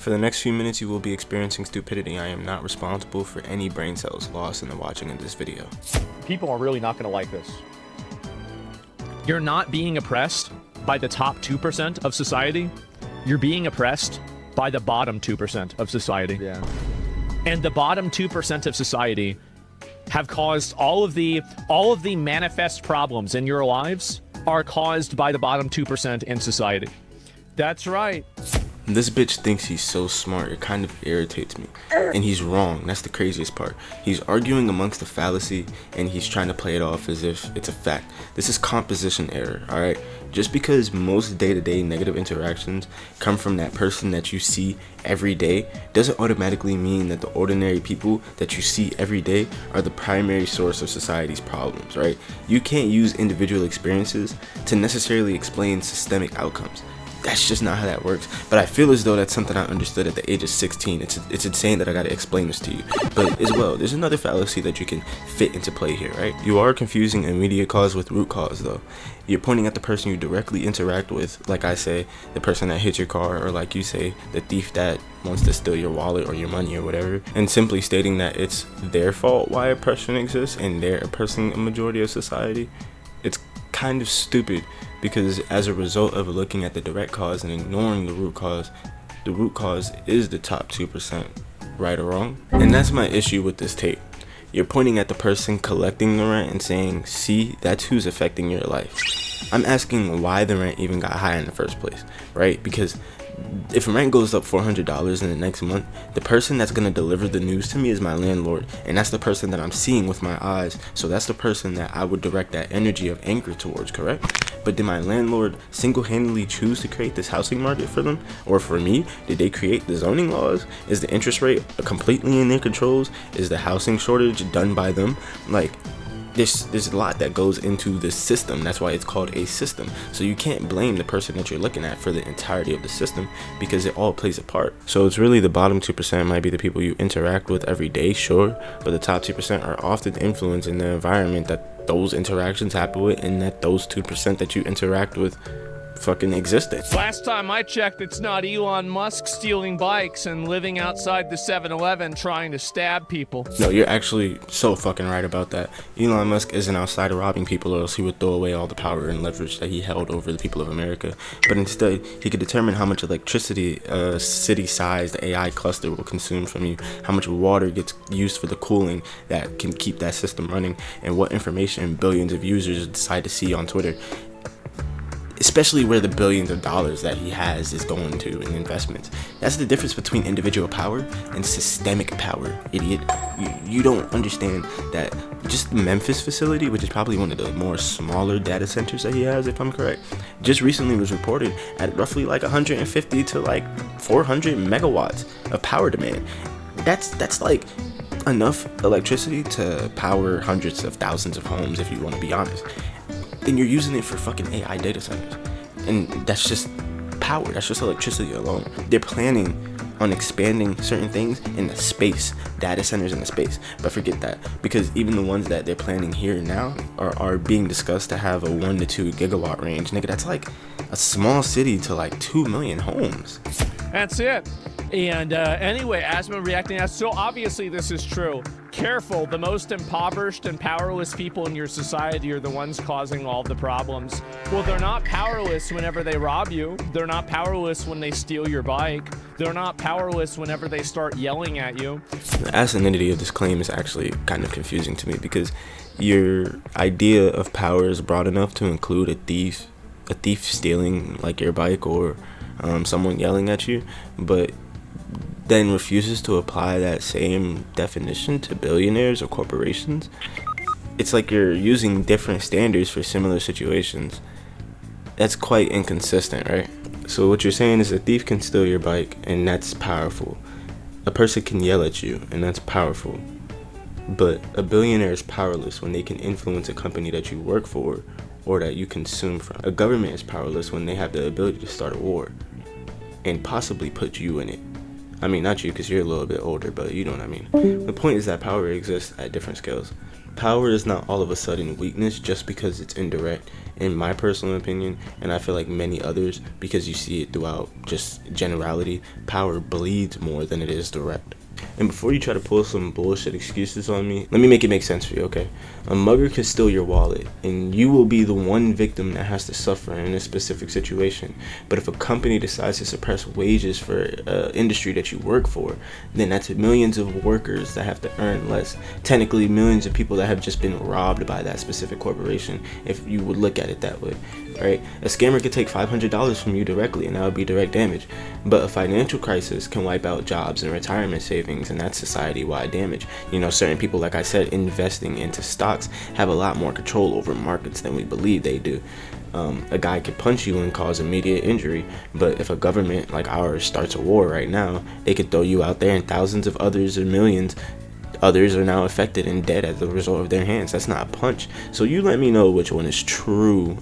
For the next few minutes, you will be experiencing stupidity. I am not responsible for any brain cells lost in the watching of this video. People are really not going to like this. You're not being oppressed by the top 2% of society. You're being oppressed by the bottom 2% of society. Yeah. And the bottom 2% of society have caused all of the manifest problems in your lives are caused by the bottom 2% in society. That's right. This bitch thinks he's so smart, it kind of irritates me. And he's wrong, that's the craziest part. He's arguing amongst a fallacy, and he's trying to play it off as if it's a fact. This is composition error, alright? Just because most day-to-day negative interactions come from that person that you see every day, doesn't automatically mean that the ordinary people that you see every day are the primary source of society's problems, right? You can't use individual experiences to necessarily explain systemic outcomes. That's just not how that works. But I feel as though that's something I understood at the age of 16. It's insane that I gotta explain this to you. But as well, there's another fallacy that you can fit into play here, right? You are confusing immediate cause with root cause, though. You're pointing at the person you directly interact with, like I say, the person that hit your car, or like you say, the thief that wants to steal your wallet or your money or whatever, and simply stating that it's their fault why oppression exists and they're oppressing a majority of society. It's kind of stupid, because as a result of looking at the direct cause and ignoring the root cause is the top 2%, right or wrong? And that's my issue with this tape. You're pointing at the person collecting the rent and saying, see, that's who's affecting your life. I'm asking why the rent even got high in the first place, right? Because if rent goes up $400 in the next month, the person that's going to deliver the news to me is my landlord, and that's the person that I'm seeing with my eyes, so that's the person that I would direct that energy of anger towards, correct? But did my landlord single-handedly choose to create this housing market for them? Or for me, did they create the zoning laws? Is the interest rate completely in their controls? Is the housing shortage done by them? Like, there's a lot that goes into this system. That's why it's called a system. So you can't blame the person that you're looking at for the entirety of the system, because it all plays a part. So it's really the bottom 2% might be the people you interact with every day, sure, but the top 2% are often influencing the environment that those interactions happen with, and that those 2% that you interact with fucking existed. Last time I checked, it's not Elon Musk stealing bikes and living outside the 7-Eleven trying to stab people. No, you're actually so fucking right about that. Elon Musk isn't outside of robbing people, or else he would throw away all the power and leverage that he held over the people of America. But instead, he could determine how much electricity a city-sized AI cluster will consume from you, how much water gets used for the cooling that can keep that system running, and what information billions of users decide to see on Twitter. Especially where the billions of dollars that he has is going to in investments. That's the difference between individual power and systemic power, idiot. You don't understand that just the Memphis facility, which is probably one of the more smaller data centers that he has, if I'm correct, just recently was reported at roughly like 150 to like 400 megawatts of power demand. That's like enough electricity to power hundreds of thousands of homes, if you want to be honest. Then you're using it for fucking AI data centers, and that's just power, that's just electricity alone. They're planning on expanding certain things in the space, data centers in the space, but forget that, because even the ones that they're planning here now are being discussed to have a 1 to 2 gigawatt range. Nigga, that's like a small city to like 2 million homes. That's it. And anyway, Asmon reacting as, so obviously this is true. Careful, the most impoverished and powerless people in your society are the ones causing all the problems. Well, they're not powerless whenever they rob you. They're not powerless when they steal your bike. They're not powerless whenever they start yelling at you. The asininity of this claim is actually kind of confusing to me, because your idea of power is broad enough to include a thief stealing like your bike, or someone yelling at you, but then refuses to apply that same definition to billionaires or corporations. It's like you're using different standards for similar situations. That's quite inconsistent, right? So what you're saying is a thief can steal your bike, and that's powerful. A person can yell at you, and that's powerful. But a billionaire is powerless when they can influence a company that you work for or that you consume from. A government is powerless when they have the ability to start a war and possibly put you in it. I mean, not you, because you're a little bit older, but you know what I mean. The point is that power exists at different scales. Power is not all of a sudden weakness just because it's indirect, in my personal opinion, and I feel like many others, because you see it throughout just generality. Power bleeds more than it is direct. And before you try to pull some bullshit excuses on me, let me make it make sense for you, okay? A mugger could steal your wallet, and you will be the one victim that has to suffer in a specific situation. But if a company decides to suppress wages for industry that you work for, then that's millions of workers that have to earn less. Technically, millions of people that have just been robbed by that specific corporation, if you would look at it that way. Right? A scammer could take $500 from you directly, and that would be direct damage. But a financial crisis can wipe out jobs and retirement savings, and that's society-wide damage. You know, certain people, like I said, investing into stocks have a lot more control over markets than we believe they do. A guy could punch you and cause immediate injury, but if a government like ours starts a war right now, they could throw you out there, and thousands of others or millions others are now affected and dead as a result of their hands. That's not a punch. So you let me know which one is true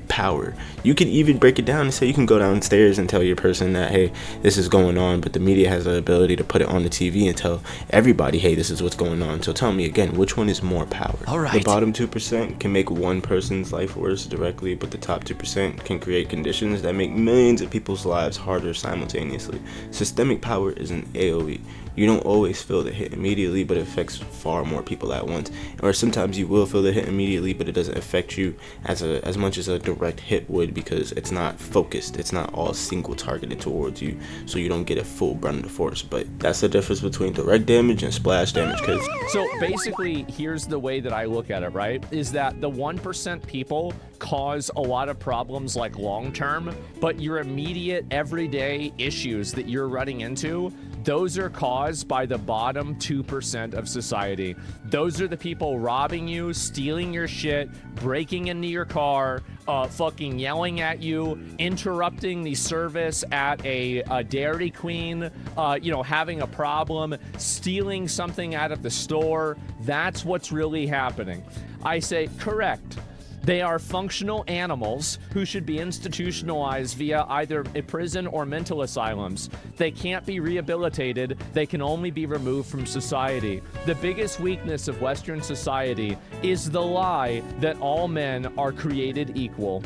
power. You could even break it down and say you can go downstairs and tell your person that, hey, this is going on, but the media has the ability to put it on the TV and tell everybody, hey, this is what's going on. So tell me again, which one is more power? All right. The bottom 2% can make one person's life worse directly, but the top 2% can create conditions that make millions of people's lives harder simultaneously. Systemic power is an AoE. You don't always feel the hit immediately, but it affects far more people at once. Or sometimes you will feel the hit immediately, but it doesn't affect you as much as a direct hit would, because it's not focused. It's not all single targeted towards you, so you don't get a full brunt of the force. But that's the difference between direct damage and splash damage, kids. So basically, here's the way that I look at it, right? Is that the 1% people cause a lot of problems like long term, but your immediate everyday issues that you're running into, those are caused by the bottom 2% of society. Those are the people robbing you, stealing your shit, breaking into your car, fucking yelling at you, interrupting the service at a Dairy Queen, having a problem, stealing something out of the store. That's what's really happening. I say, correct. They are functional animals who should be institutionalized via either a prison or mental asylums. They can't be rehabilitated. They can only be removed from society. The biggest weakness of Western society is the lie that all men are created equal.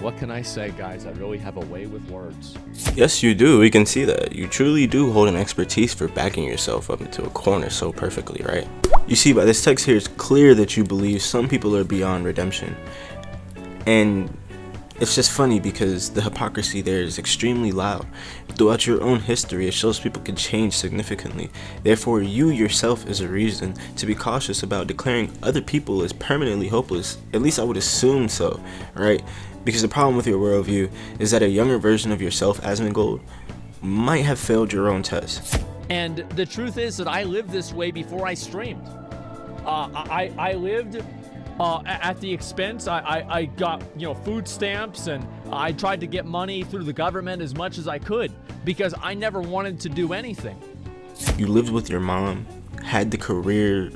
What can I say, guys? I really have a way with words. Yes, you do. We can see that. You truly do hold an expertise for backing yourself up into a corner so perfectly, right? You see, by this text here, it's clear that you believe some people are beyond redemption. And it's just funny because the hypocrisy there is extremely loud. Throughout your own history, it shows people can change significantly. Therefore, you yourself is a reason to be cautious about declaring other people as permanently hopeless. At least I would assume so, right? Because the problem with your worldview is that a younger version of yourself, Asmongold, might have failed your own test. And the truth is that I lived this way before I streamed. I lived at the expense. I got food stamps, and I tried to get money through the government as much as I could because I never wanted to do anything. You lived with your mom, had the career,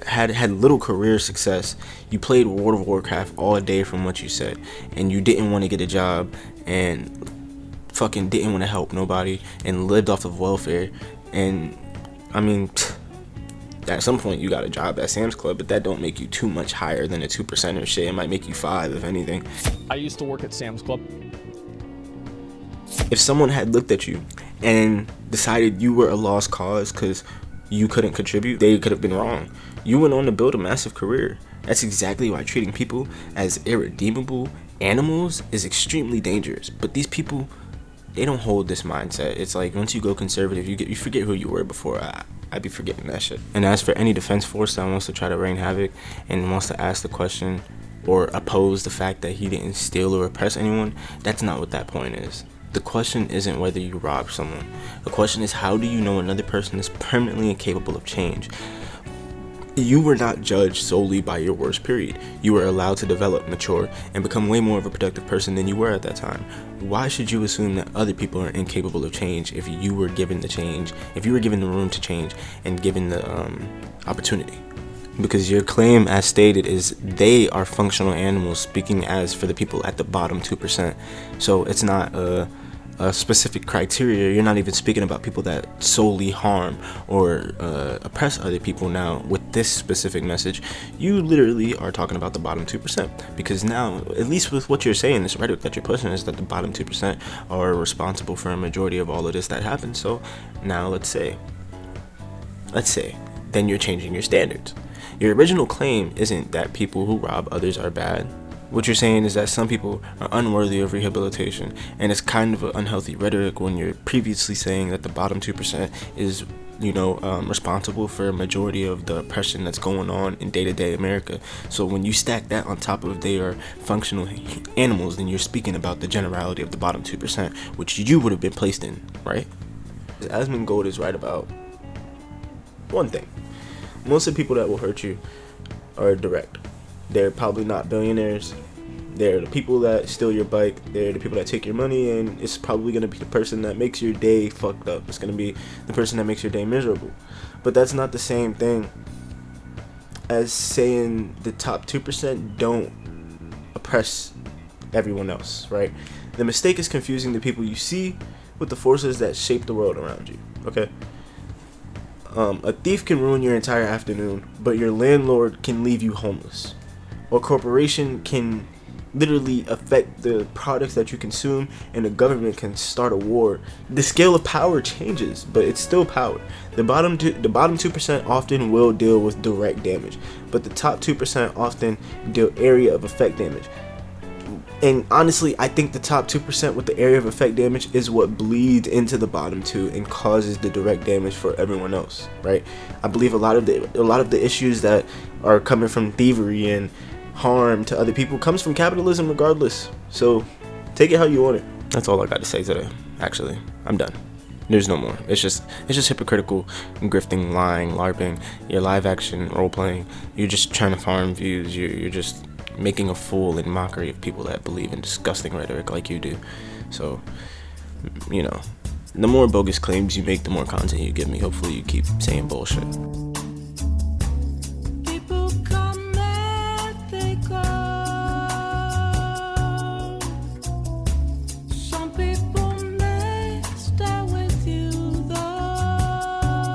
had little career success. You played World of Warcraft all day from what you said, and you didn't want to get a job and fucking didn't want to help nobody and lived off of welfare. And I mean, at some point you got a job at Sam's Club, but that don't make you too much higher than a 2% or shit. It might make you 5 if anything. I used to work at Sam's Club. If someone had looked at you and decided you were a lost cause because you couldn't contribute, they could have been wrong. You went on to build a massive career. That's exactly why treating people as irredeemable animals is extremely dangerous. But these people, they don't hold this mindset. It's like once you go conservative, you forget who you were before. I'd be forgetting that shit. And as for any defense force that wants to try to rain havoc and wants to ask the question or oppose the fact that he didn't steal or oppress anyone, that's not what that point is. The question isn't whether you robbed someone. The question is, how do you know another person is permanently incapable of change? You were not judged solely by your worst period. You were allowed to develop, mature, and become way more of a productive person than you were at that time. Why should you assume that other people are incapable of change if you were given the change, if you were given the room to change and given the opportunity? Because your claim, as stated, is they are functional animals, speaking as for the people at the bottom 2%. So it's not a a specific criteria, you're not even speaking about people that solely harm or oppress other people. Now with this specific message, you literally are talking about the bottom 2%, because now, at least with what you're saying, this rhetoric that you're pushing is that the bottom 2% are responsible for a majority of all of this that happens. So now let's say then you're changing your standards. Your original claim isn't that people who rob others are bad. What you're saying is that some people are unworthy of rehabilitation, and it's kind of an unhealthy rhetoric when you're previously saying that the bottom 2% is, responsible for a majority of the oppression that's going on in day-to-day America. So when you stack that on top of they are functional animals, then you're speaking about the generality of the bottom 2%, which you would have been placed in, right? Asmongold is right about one thing. Most of the people that will hurt you are direct. They're probably not billionaires. They're the people that steal your bike. They're the people that take your money, and it's probably going to be the person that makes your day fucked up. It's going to be the person that makes your day miserable. But that's not the same thing as saying the top 2% don't oppress everyone else, right? The mistake is confusing the people you see with the forces that shape the world around you, okay? A thief can ruin your entire afternoon, but your landlord can leave you homeless. Or corporation can literally affect the products that you consume, and the government can start a war. The scale of power changes, but it's still power. The bottom 2% often will deal with direct damage, but the top 2% often deal area of effect damage. And honestly, I think the top 2% with the area of effect damage is what bleeds into the bottom 2 and causes the direct damage for everyone else, right? I believe a lot of the issues that are coming from thievery and harm to other people comes from capitalism regardless. So take it how you want it. That's all I got to say today. Actually, I'm done. There's no more. It's just hypocritical, grifting, lying, LARPing, your live action role playing. You're just trying to farm views. You're just making a fool and mockery of people that believe in disgusting rhetoric like you do. So, the more bogus claims you make, the more content you give me. Hopefully you keep saying bullshit.